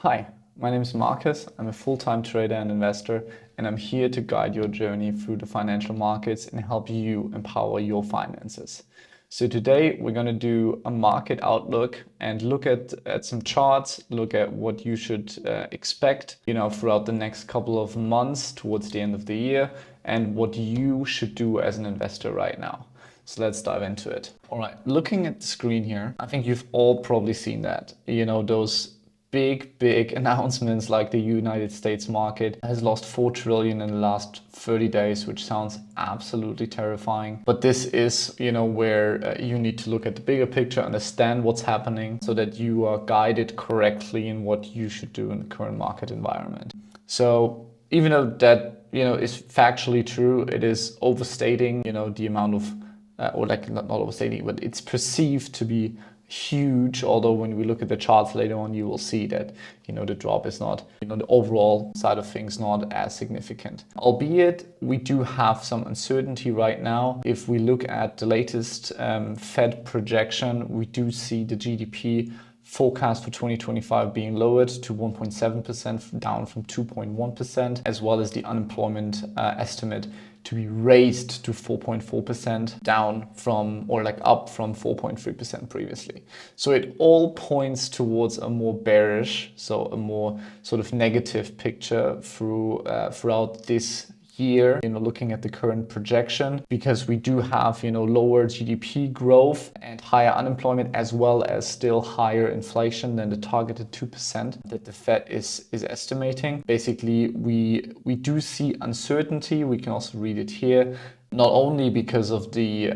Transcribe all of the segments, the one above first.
Hi, my name is Markus. I'm a full-time trader and investor, and I'm here to guide your journey through the financial markets and help you empower your finances. So today we're going to do a market outlook and look at some charts, look at what you should expect, throughout the next couple of months towards the end of the year, and what you should do as an investor right now. So let's dive into it. All right, looking at the screen here, I think you've all probably seen that, those big announcements like the United States market has lost 4 trillion in the last 30 days, which sounds absolutely terrifying. But this is, where you need to look at the bigger picture, understand what's happening so that you are guided correctly in what you should do in the current market environment. So even though that, is factually true, it is overstating, the amount of, not overstating, but it's perceived to be huge, although when we look at the charts later on, you will see that the drop is not, the overall side of things not as significant, albeit we do have some uncertainty right now. If we look at the latest Fed projection, we do see the GDP forecast for 2025 being lowered to 1.7%, down from 2.1%, as well as the unemployment estimate to be raised to 4.4%, down from, up from 4.3% previously. So it all points towards a more bearish, so a more sort of negative picture throughout this year, looking at the current projection, because we do have, lower GDP growth and higher unemployment, as well as still higher inflation than the targeted 2% that the Fed is estimating. Basically, we do see uncertainty. We can also read it here, not only because of the,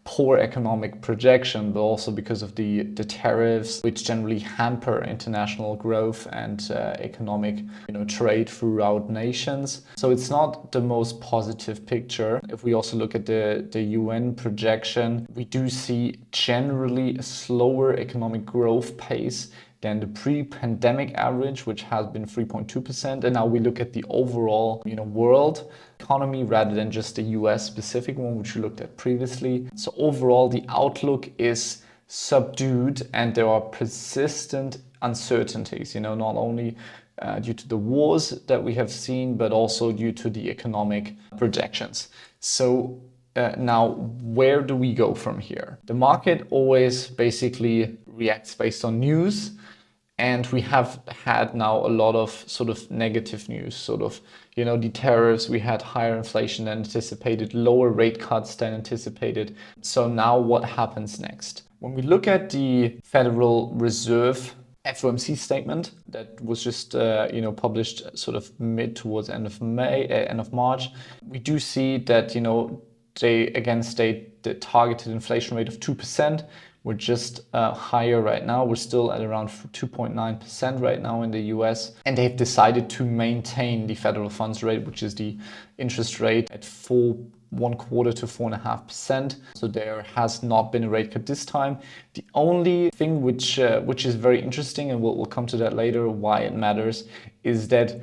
poor economic projection, but also because of the tariffs, which generally hamper international growth and economic trade throughout nations. So it's not the most positive picture. If we also look at the UN projection, we do see generally a slower economic growth pace than the pre-pandemic average, which has been 3.2%. And now we look at the overall, world economy rather than just the US specific one, which we looked at previously. So overall, the outlook is subdued and there are persistent uncertainties, not only due to the wars that we have seen, but also due to the economic projections. So now, where do we go from here? The market always basically reacts based on news. And we have had now a lot of sort of negative news, the tariffs, we had higher inflation than anticipated, lower rate cuts than anticipated. So now what happens next? When we look at the Federal Reserve FOMC statement that was just published sort of mid towards end of March, we do see that they again state the targeted inflation rate of 2%. We're just higher right now. We're still at around 2.9% right now in the US. And they've decided to maintain the federal funds rate, which is the interest rate, at 4.25% to 4.5%. So there has not been a rate cut this time. The only thing which is very interesting, and we'll come to that later, why it matters, is that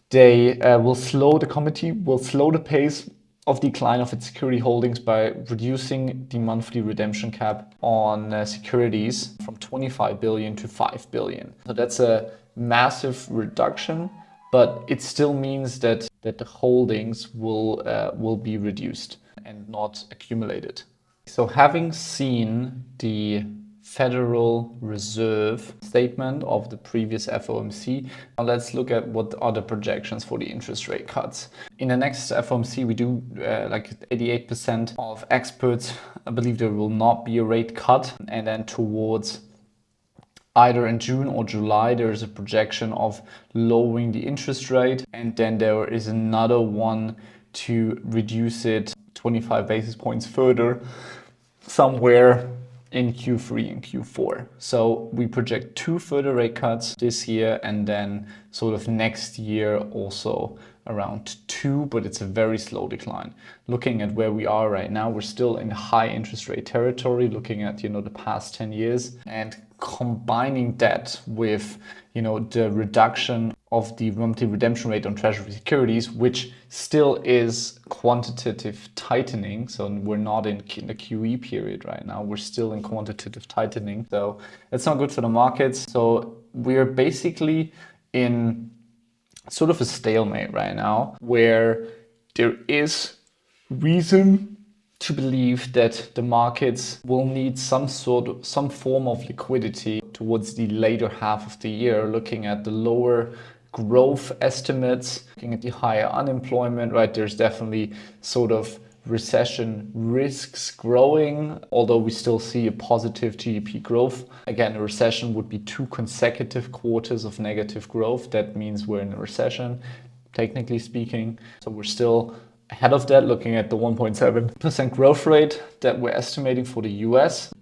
they the committee will slow the pace of decline of its security holdings by reducing the monthly redemption cap on securities from 25 billion to 5 billion. So that's a massive reduction, but it still means that the holdings will be reduced and not accumulated. So having seen the Federal Reserve statement of the previous FOMC, now let's look at what are the projections for the interest rate cuts. In the next FOMC, we do 88% of experts believe there will not be a rate cut. And then towards either in June or July, there is a projection of lowering the interest rate. And then there is another one to reduce it 25 basis points further somewhere in Q3 and Q4. So we project 2 further rate cuts this year, and then sort of next year also around 2, but it's a very slow decline. Looking at where we are right now, we're still in high interest rate territory, looking at, the past 10 years, and combining that with, the reduction of the monthly redemption rate on treasury securities, which still is quantitative tightening. So we're not in the QE period right now. We're still in quantitative tightening. So it's not good for the markets. So we're basically in sort of a stalemate right now, where there is reason to believe that the markets will need some form of liquidity towards the later half of the year, looking at the lower growth estimates, looking at the higher unemployment, right? There's definitely sort of recession risks growing, although we still see a positive GDP growth. Again, a recession would be 2 consecutive quarters of negative growth. That means we're in a recession, technically speaking. So we're still ahead of that, looking at the 1.7% growth rate that we're estimating for the US.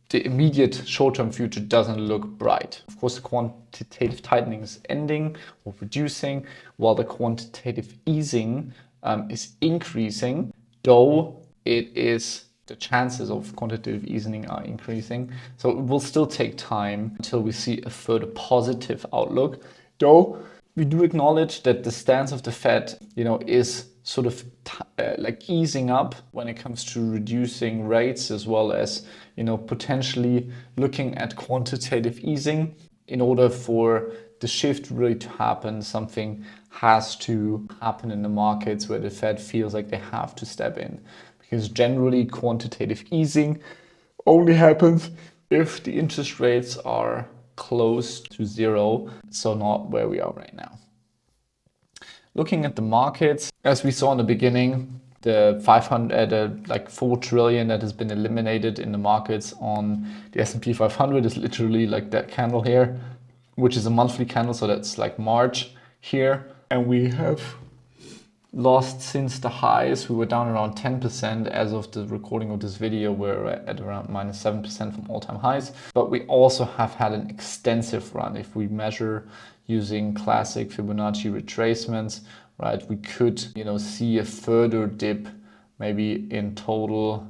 The immediate short-term future doesn't look bright. Of course, the quantitative tightening is ending or reducing, while the quantitative easing is increasing, though the chances of quantitative easing are increasing. So it will still take time until we see a further positive outlook, though we do acknowledge that the stance of the Fed, is sort of like easing up when it comes to reducing rates, as well as, potentially looking at quantitative easing. In order for the shift really to happen, something has to happen in the markets where the Fed feels like they have to step in. Because generally quantitative easing only happens if the interest rates are close to zero, so not where we are right now. Looking at the markets, as we saw in the beginning, the 4 trillion that has been eliminated in the markets on the S&P 500 is literally like that candle here, which is a monthly candle, so that's like March here. And we have lost since the highs. We were down around 10% as of the recording of this video. We're at around minus 7% from all-time highs. But we also have had an extensive run. If we measure using classic Fibonacci retracements, right, we could, see a further dip, maybe in total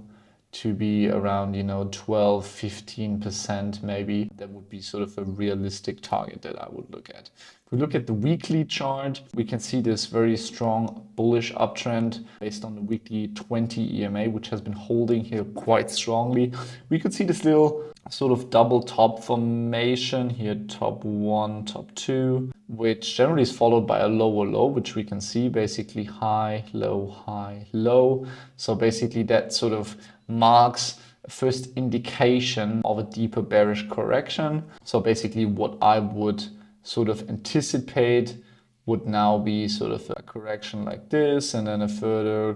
to be around, 12, 15% maybe. That would be sort of a realistic target that I would look at. If we look at the weekly chart, we can see this very strong bullish uptrend based on the weekly 20 EMA, which has been holding here quite strongly. We could see this little sort of double top formation here, top 1, top 2, which generally is followed by a lower low, which we can see basically high, low. So basically that sort of marks a first indication of a deeper bearish correction. So basically what I would sort of anticipate would now be sort of a correction like this, and then a further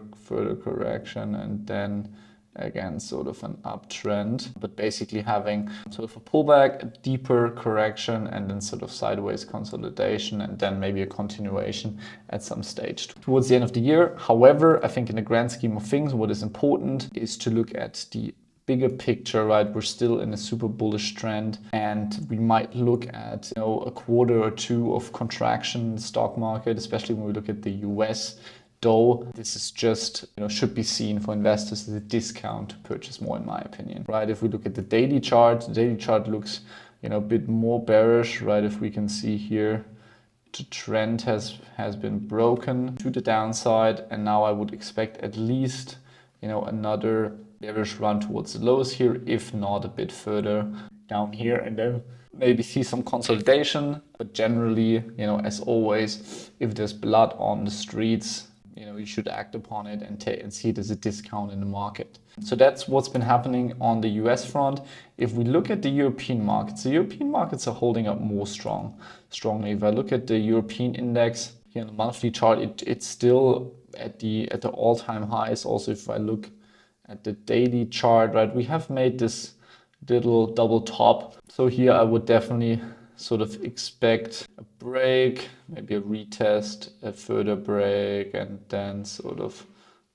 correction, and then again sort of an uptrend, but basically having sort of a pullback, a deeper correction, and then sort of sideways consolidation, and then maybe a continuation at some stage towards the end of the year. However, I think in the grand scheme of things, what is important is to look at the bigger picture, right? We're still in a super bullish trend, and we might look at a quarter or two of contraction in the stock market, especially when we look at the US. Though this is just, should be seen for investors as a discount to purchase more, in my opinion, right? If we look at the daily chart looks, a bit more bearish, right? If we can see here, the trend has been broken to the downside, and now I would expect at least, another bearish run towards the lows here, if not a bit further down here, and then maybe see some consolidation. But generally, as always, if there's blood on the streets, you should act upon it and see it as a discount in the market. So that's what's been happening on the US front. If we look at the European markets, the European markets are holding up more strongly. If I look at the European index here on the monthly chart, it's still at the all-time highs. Also, if I look at the daily chart, right, we have made this little double top. So here I would definitely sort of expect a break, maybe a retest, a further break, and then sort of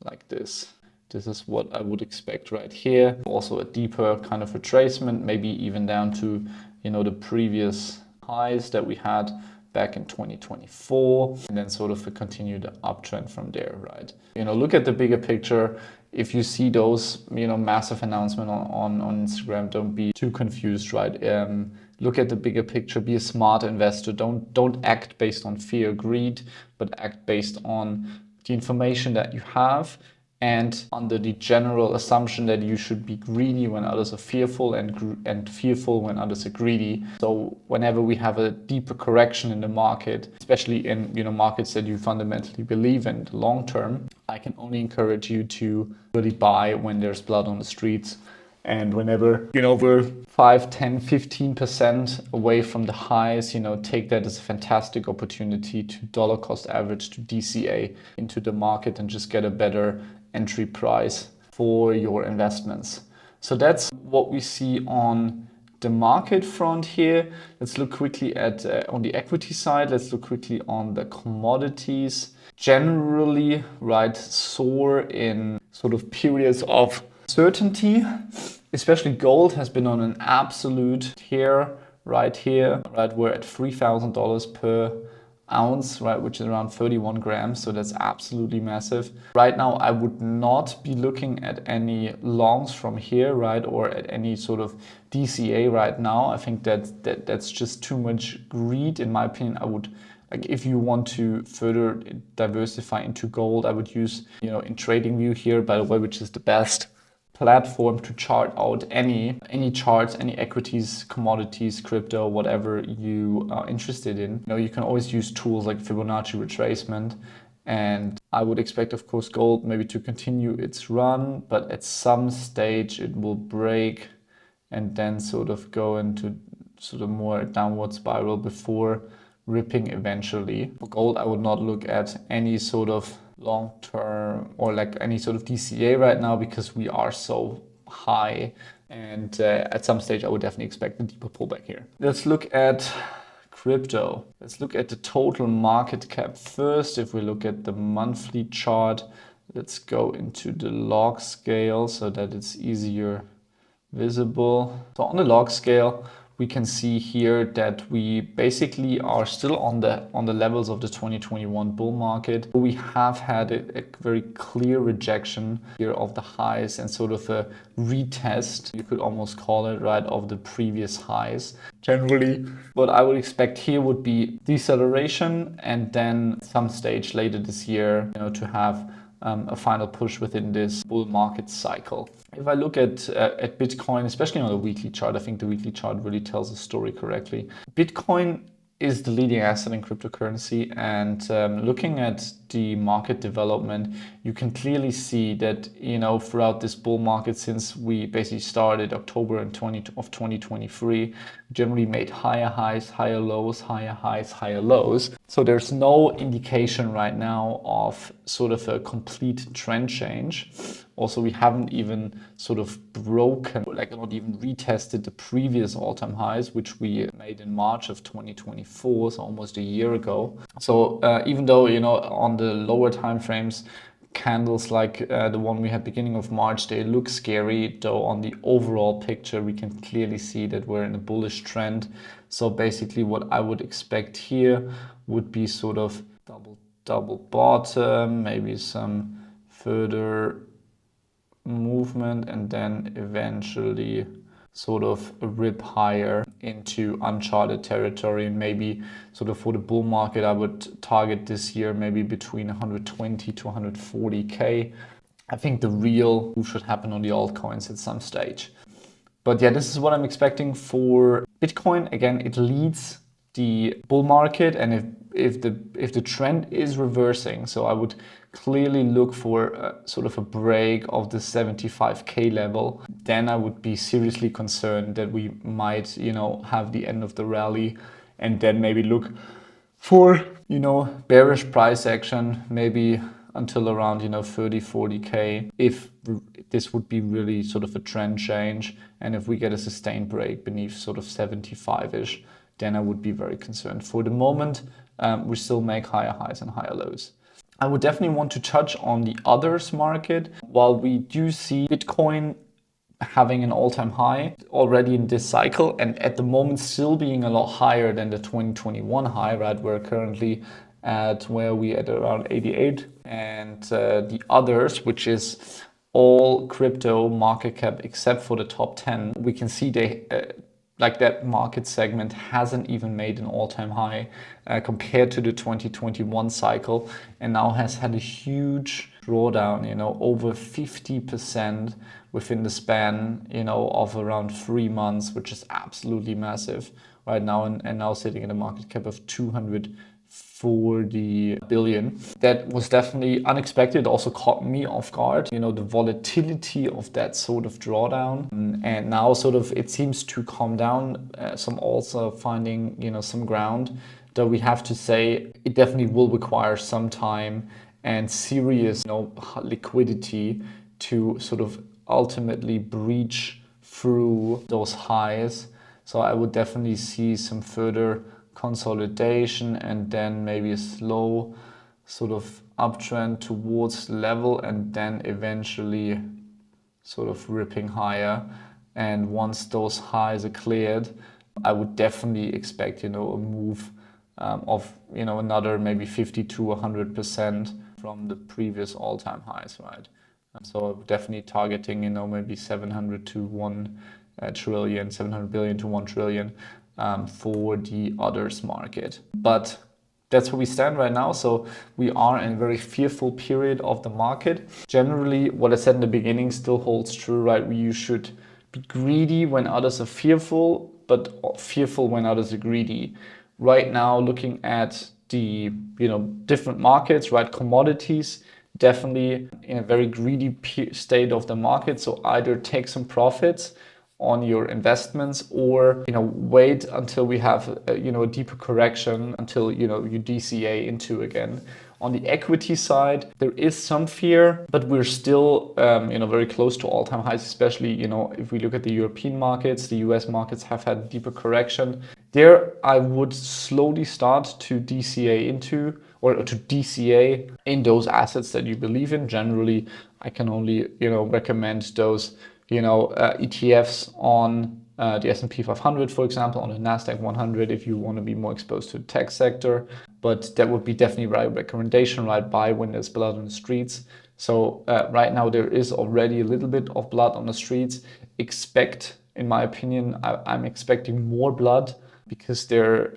like this. This is what I would expect right here. Also a deeper kind of retracement, maybe even down to, the previous highs that we had back in 2024, and then sort of a continued uptrend from there, right? Look at the bigger picture. If you see those, massive announcements on Instagram, don't be too confused, right? Look at the bigger picture, be a smart investor. Don't act based on fear or greed, but act based on the information that you have and under the general assumption that you should be greedy when others are fearful and fearful when others are greedy. So whenever we have a deeper correction in the market, especially in markets that you fundamentally believe in long term, I can only encourage you to really buy when there's blood on the streets. And whenever, we're 5, 10, 15% away from the highs, take that as a fantastic opportunity to dollar cost average, to DCA into the market and just get a better entry price for your investments. So that's what we see on the market front here. Let's look quickly at on the equity side. Let's look quickly on the commodities. Generally, right, soar in sort of periods of certainty. Especially gold has been on an absolute tear right here, right? We're at $3,000 per ounce, right, which is around 31 grams. So that's absolutely massive. Right now, I would not be looking at any longs from here, right, or at any sort of DCA right now. I think that's just too much greed, in my opinion. I would, like, if you want to further diversify into gold, I would use, in TradingView here, by the way, which is the best platform to chart out any charts, any equities, commodities, crypto, whatever you are interested in. You can always use tools like Fibonacci retracement. And I would expect, of course, gold maybe to continue its run, but at some stage it will break and then sort of go into sort of more downward spiral before ripping eventually. For gold, I would not look at any sort of long-term or like any sort of DCA right now because we are so high, and at some stage I would definitely expect a deeper pullback here. Let's look at crypto. Let's look at the total market cap first. If we look at the monthly chart, let's go into the log scale so that it's easier visible. So on the log scale, we can see here that we basically are still on the levels of the 2021 bull market. We have had a very clear rejection here of the highs and sort of a retest, you could almost call it, right, of the previous highs. Generally, what I would expect here would be deceleration and then some stage later this year, to have a final push within this bull market cycle. If I look at Bitcoin, especially on the weekly chart, I think the weekly chart really tells the story correctly. Bitcoin is the leading asset in cryptocurrency, and looking at the market development, you can clearly see that throughout this bull market, since we basically started October of 2023, generally made higher highs, higher lows, higher highs, higher lows. So there's no indication right now of sort of a complete trend change. Also, we haven't even sort of broken, like not even retested the previous all-time highs, which we made in March of 2024, so almost a year ago. So even though, on the lower time frames, candles like the one we had beginning of March, they look scary, though on the overall picture, we can clearly see that we're in a bullish trend. So basically what I would expect here would be sort of double bottom, maybe some further movement, and then eventually sort of a rip higher into uncharted territory. And maybe sort of for the bull market, I would target this year maybe between 120 to 140K. I think the real move should happen on the altcoins at some stage. But yeah, this is what I'm expecting for Bitcoin. Again, it leads the bull market, and if the trend is reversing, so I would clearly look for sort of a break of the 75K level, then I would be seriously concerned that we might, have the end of the rally, and then maybe look for, bearish price action, maybe until around, 30, 40K, if this would be really sort of a trend change. And if we get a sustained break beneath sort of 75-ish, then I would be very concerned. For the moment, we still make higher highs and higher lows. I would definitely want to touch on the others market. While we do see Bitcoin having an all-time high already in this cycle, and at the moment still being a lot higher than the 2021 high, right? We're currently at around 88. And the others, which is all crypto market cap except for the top 10, we can see like that market segment hasn't even made an all-time high compared to the 2021 cycle, and now has had a huge drawdown, over 50% within the span, of around 3 months, which is absolutely massive right now, and now sitting in a market cap of 240 billion. That was definitely unexpected, also caught me off guard, the volatility of that sort of drawdown. And now sort of it seems to calm down, some also finding, some ground, though we have to say it definitely will require some time and serious, liquidity to sort of ultimately breach through those highs. So I would definitely see some further consolidation and then maybe a slow sort of uptrend towards level, and then eventually sort of ripping higher. And once those highs are cleared, I would definitely expect, a move of, another maybe 50 to 100% from the previous all-time highs, right? So definitely targeting, maybe 700 to 1 trillion, 700 billion to 1 trillion for the others market. But that's where we stand right now. So we are in a very fearful period of the market. Generally, what I said in the beginning still holds true, right? You should be greedy when others are fearful, but fearful when others are greedy. Right now, looking at the different markets, right? Commodities, definitely in a very greedy state of the market. So either take some profits on your investments, or wait until we have a deeper correction, until you DCA into again. On the equity side, there is some fear, but we're still very close to all-time highs, especially if we look at the European markets. The US markets have had deeper correction. There I would slowly start to DCA into, or to DCA in those assets that you believe in. Generally, I can only recommend those ETFs on the S&P 500, for example, on the Nasdaq 100, if you want to be more exposed to the tech sector. But that would be definitely my recommendation, right? Buy when there's blood on the streets. So right now there is already a little bit of blood on the streets. Expect, in my opinion, I'm expecting more blood, because they're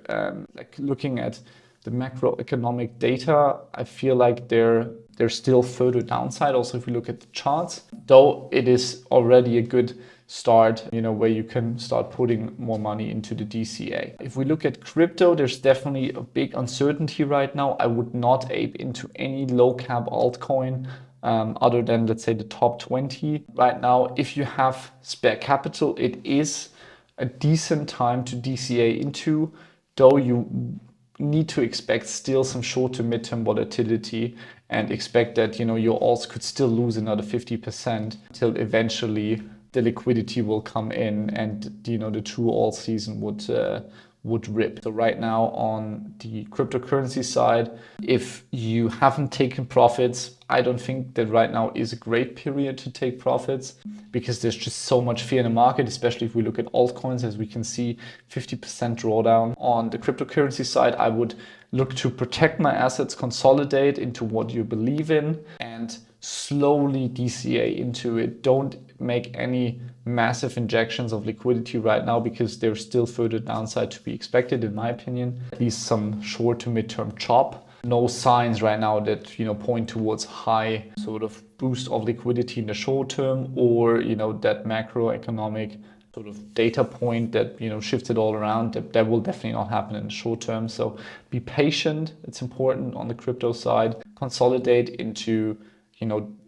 like looking at the macroeconomic data. I feel like there's still further downside. Also, if we look at the charts, though it is already a good start, where you can start putting more money into the DCA. If we look at crypto, there's definitely a big uncertainty right now. I would not ape into any low cap altcoin other than, let's say, the top 20 right now. If you have spare capital, it is a decent time to DCA into, though you need to expect still some short to midterm volatility, and expect that your alts could still lose another 50% until eventually the liquidity will come in, and the true alt season would rip. So right now on the cryptocurrency side, if you haven't taken profits, I don't think that right now is a great period to take profits, because there's just so much fear in the market, especially if we look at altcoins. As we can see, 50% drawdown. On the cryptocurrency side, I would look to protect my assets, consolidate into what you believe in, and slowly DCA into it. Don't make any massive injections of liquidity right now, because there's still further downside to be expected, in my opinion. At least some short to midterm chop. No signs right now that point towards high sort of boost of liquidity in the short term, or that macroeconomic sort of data point that shifts it all around. That will definitely not happen in the short term. So be patient. It's important on the crypto side. Consolidate into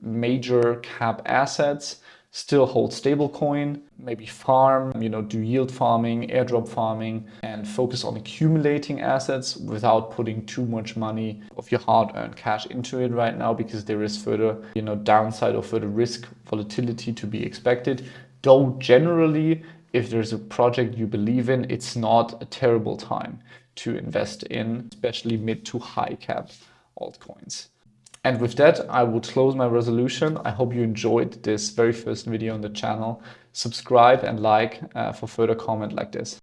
major cap assets. Still hold stablecoin, maybe farm, do yield farming, airdrop farming, and focus on accumulating assets without putting too much money of your hard-earned cash into it right now, because there is further, downside or further risk volatility to be expected. Though generally, if there's a project you believe in, it's not a terrible time to invest in, especially mid to high cap altcoins. And with that, I would close my resolution. I hope you enjoyed this very first video on the channel. Subscribe and like for further comment like this.